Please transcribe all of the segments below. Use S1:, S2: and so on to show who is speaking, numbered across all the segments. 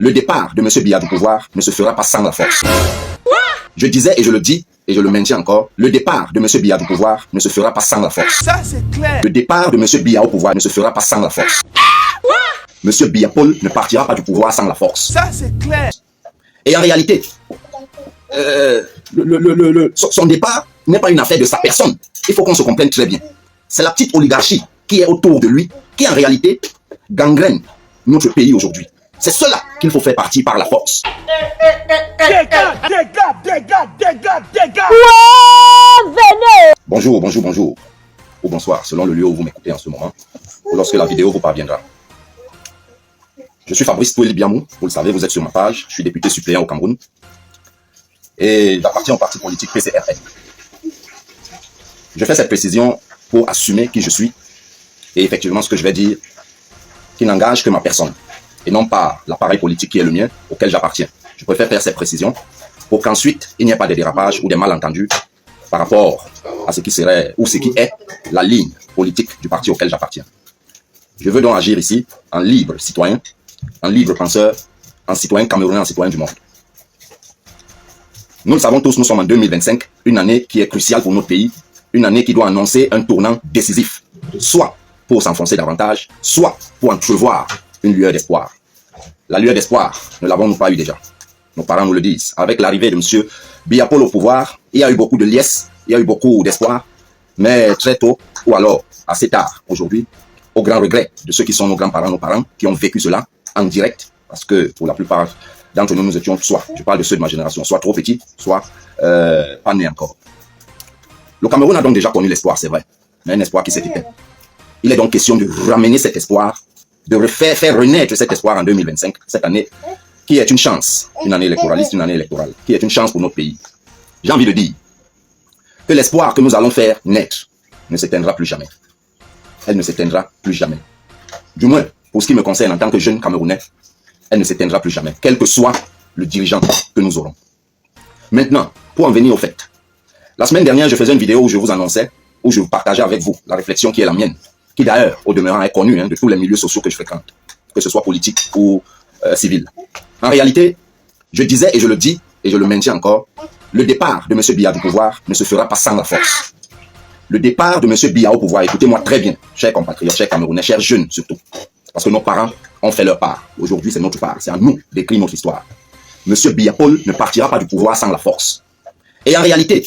S1: Le départ de M. Biya du pouvoir ne se fera pas sans la force. Je disais et je le dis, et je le maintiens encore, le départ de M. Biya du pouvoir ne se fera pas sans la force.
S2: Ça, c'est clair.
S1: Le départ de M. Biya au pouvoir ne se fera pas sans la force. M. Biya Paul ne partira pas du pouvoir sans la force.
S2: Ça, c'est clair.
S1: Et en réalité, son départ n'est pas une affaire de sa personne. Il faut qu'on se comprenne très bien. C'est la petite oligarchie qui est autour de lui, qui en réalité gangrène notre pays aujourd'hui. C'est cela qu'il faut faire partir par la force.
S2: Dégage.
S1: Bonjour, bonjour, bonjour. Ou bonsoir, selon le lieu où vous m'écoutez en ce moment, ou lorsque la vidéo vous parviendra. Je suis Fabrice Toueli Biamou, vous le savez, vous êtes sur ma page, je suis député suppléant au Cameroun et j'appartiens au parti politique PCRN. Je fais cette précision pour assumer qui je suis et effectivement ce que je vais dire qui n'engage que ma personne et non pas l'appareil politique qui est le mien auquel j'appartiens. Je préfère faire cette précision pour qu'ensuite il n'y ait pas de dérapage ou des malentendus par rapport à ce qui serait ou ce qui est la ligne politique du parti auquel j'appartiens. Je veux donc agir ici en libre citoyen, en libre penseur, en citoyen camerounais, en citoyen du monde. Nous le savons tous, nous sommes en 2025, une année qui est cruciale pour notre pays, une année qui doit annoncer un tournant décisif, soit pour s'enfoncer davantage, soit pour entrevoir une lueur d'espoir. La lueur d'espoir, ne l'avons-nous pas eu déjà? Nos parents nous le disent. Avec l'arrivée de M. Biya Paul au pouvoir, il y a eu beaucoup de liesse, il y a eu beaucoup d'espoir, mais très tôt, ou alors assez tard aujourd'hui, au grand regret de ceux qui sont nos grands-parents, nos parents, qui ont vécu cela en direct, parce que pour la plupart d'entre nous, nous étions soit, je parle de ceux de ma génération, soit trop petits, soit pas nés encore. Le Cameroun a donc déjà connu l'espoir, c'est vrai, mais un espoir qui s'est éteint. Il est donc question de ramener cet espoir, de faire renaître cet espoir en 2025, cette année, qui est une chance, une année électoraliste, une année électorale, qui est une chance pour notre pays. J'ai envie de dire que l'espoir que nous allons faire naître ne s'éteindra plus jamais. Elle ne s'éteindra plus jamais. Du moins, pour ce qui me concerne en tant que jeune Camerounais, elle ne s'éteindra plus jamais, quel que soit le dirigeant que nous aurons. Maintenant, pour en venir au fait, la semaine dernière, je faisais une vidéo où je vous annonçais, où je partageais avec vous la réflexion qui est la mienne, qui d'ailleurs, au demeurant, est connue de tous les milieux sociaux que je fréquente, que ce soit politique ou civil. En réalité, je disais et je le dis, et je le maintiens encore, le départ de M. Biya du pouvoir ne se fera pas sans la force. Le départ de M. Biya au pouvoir, écoutez-moi très bien, chers compatriotes, chers Camerounais, chers jeunes surtout, parce que nos parents ont fait leur part. Aujourd'hui, c'est notre part, c'est à nous d'écrire notre histoire. M. Biya Paul ne partira pas du pouvoir sans la force. Et en réalité,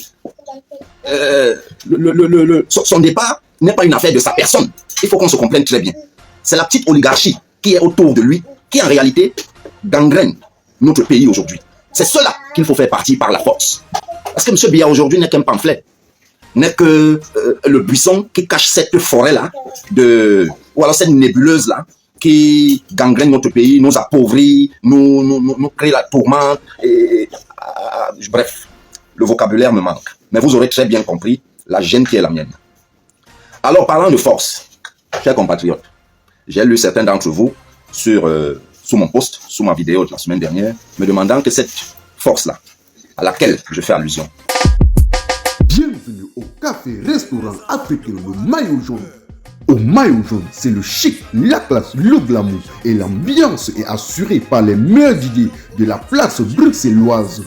S1: son départ n'est pas une affaire de sa personne. Il faut qu'on se comprenne très bien. C'est la petite oligarchie qui est autour de lui, qui en réalité gangrène notre pays aujourd'hui. C'est cela qu'il faut faire partir par la force. Parce que M. Biya aujourd'hui n'est qu'un pamphlet, n'est que le buisson qui cache cette forêt-là, ou alors cette nébuleuse-là, qui gangrène notre pays, nous appauvrit, nous crée la tourmente, bref, le vocabulaire me manque. Mais vous aurez très bien compris la gêne qui est la mienne. Alors, parlant de force, chers compatriotes, j'ai lu certains d'entre vous sous mon post, sous ma vidéo de la semaine dernière, me demandant que cette force-là, à laquelle je fais allusion.
S3: Bienvenue au café-restaurant africain Le Maillot Jaune. Au Maillot Jaune, c'est le chic, la classe, le glamour et l'ambiance est assurée par les meilleurs idées de la place bruxelloise.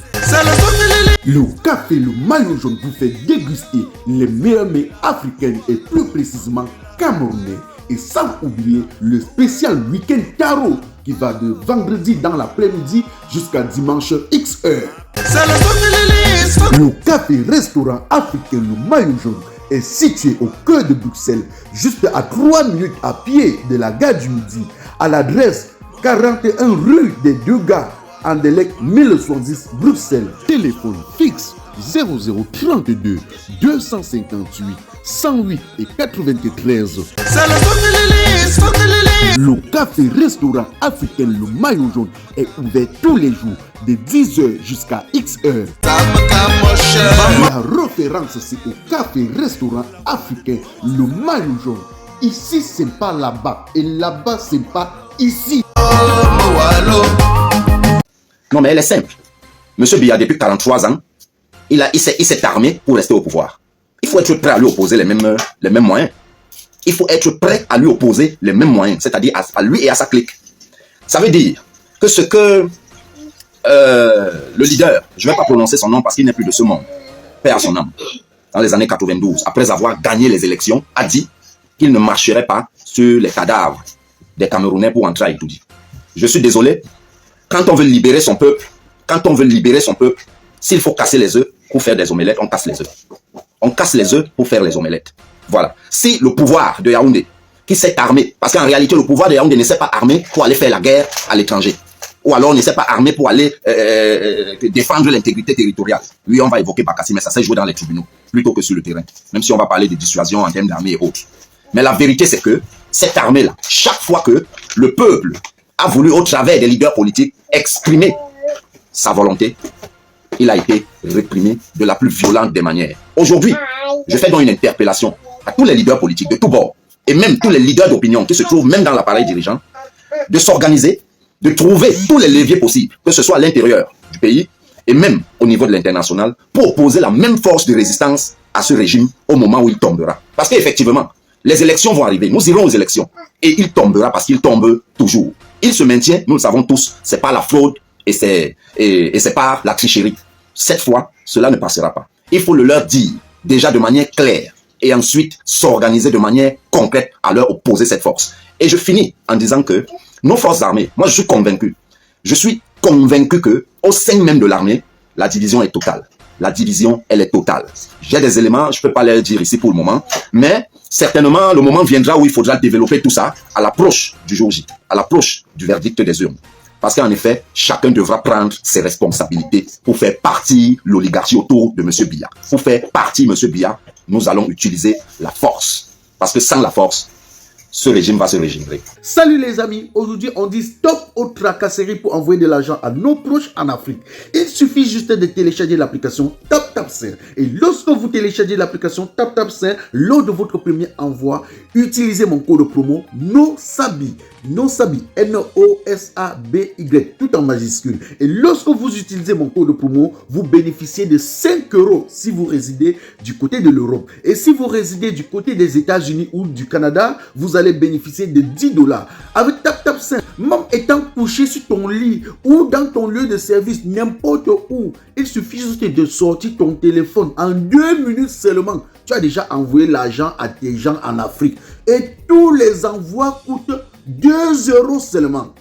S3: Le café Le Maillot Jaune vous fait déguster les meilleurs mets africains et plus précisément camerounais. Et sans oublier le spécial week-end tarot qui va de vendredi dans l'après-midi jusqu'à dimanche XH. Le café-restaurant africain Le Maillot Jaune est situé au cœur de Bruxelles, juste à 3 minutes à pied de la gare du Midi, à l'adresse 41 rue des Deux Gares, Anderlecht 1070 Bruxelles. Téléphone fixe 0032 258 108 et 93. Le café-restaurant africain Le Maillot Jaune est ouvert tous les jours de 10h jusqu'à XH. La référence, c'est au café-restaurant africain Le Maillot Jaune. Ici, c'est pas là-bas. Et là-bas, c'est pas ici.
S1: Non, mais elle est simple. M. Biya, depuis 43 ans, il s'est armé pour rester au pouvoir. Il faut être prêt à lui opposer les mêmes moyens. Il faut être prêt à lui opposer les mêmes moyens, c'est-à-dire à lui et à sa clique. Ça veut dire que ce que le leader, je ne vais pas prononcer son nom parce qu'il n'est plus de ce monde, paix à son âme, dans les années 92, après avoir gagné les élections, a dit qu'il ne marcherait pas sur les cadavres des Camerounais pour entrer à Itoudi. Je suis désolé, quand on veut libérer son peuple, s'il faut casser les œufs pour faire des omelettes, on casse les œufs. On casse les œufs pour faire les omelettes. Voilà. Si le pouvoir de Yaoundé, qui s'est armé, parce qu'en réalité, le pouvoir de Yaoundé ne s'est pas armé pour aller faire la guerre à l'étranger, ou alors ne s'est pas armé pour aller défendre l'intégrité territoriale. Oui, on va évoquer Bakassi, mais ça s'est joué dans les tribunaux, plutôt que sur le terrain, même si on va parler de dissuasion en termes d'armée et autres. Mais la vérité, c'est que cette armée-là, chaque fois que le peuple a voulu, au travers des leaders politiques, exprimer sa volonté, il a été réprimé de la plus violente des manières. Aujourd'hui, je fais donc une interpellation à tous les leaders politiques de tous bords, et même tous les leaders d'opinion qui se trouvent même dans l'appareil dirigeant, de s'organiser, de trouver tous les leviers possibles, que ce soit à l'intérieur du pays et même au niveau de l'international, pour opposer la même force de résistance à ce régime au moment où il tombera. Parce qu'effectivement, les élections vont arriver, nous irons aux élections, et il tombera parce qu'il tombe toujours. Il se maintient, nous le savons tous, c'est pas la fraude et c'est pas la tricherie. Cette fois, cela ne passera pas. Il faut le leur dire, déjà de manière claire, et ensuite s'organiser de manière concrète à leur opposer cette force. Et je finis en disant que nos forces armées, moi je suis convaincu que au sein même de l'armée, la division est totale. La division, elle est totale. J'ai des éléments, je ne peux pas les dire ici pour le moment, mais certainement le moment viendra où il faudra développer tout ça à l'approche du jour J, à l'approche du verdict des urnes. Parce qu'en effet, chacun devra prendre ses responsabilités pour faire partir l'oligarchie autour de M. Biya. Pour faire partir M. Biya, nous allons utiliser la force. Parce que sans la force, ce régime va se régénérer.
S3: Salut les amis, aujourd'hui on dit stop aux tracasseries pour envoyer de l'argent à nos proches en Afrique. Il suffit juste de télécharger l'application TapTapSend. Et lorsque vous téléchargez l'application TapTapSend, lors de votre premier envoi, utilisez mon code promo NOSABI, N-O-S-A-B-Y, tout en majuscule. Et lorsque vous utilisez mon code promo, vous bénéficiez de 5 € si vous résidez du côté de l'Europe. Et si vous résidez du côté des États-Unis ou du Canada, vous allez bénéficier de 10 $. Avec TapTapSend, même étant couché sur ton lit ou dans ton lieu de service, n'importe où, il suffit juste de sortir ton téléphone en 2 minutes seulement. Tu as déjà envoyé l'argent à tes gens en Afrique. Et tous les envois coûtent 2 € seulement.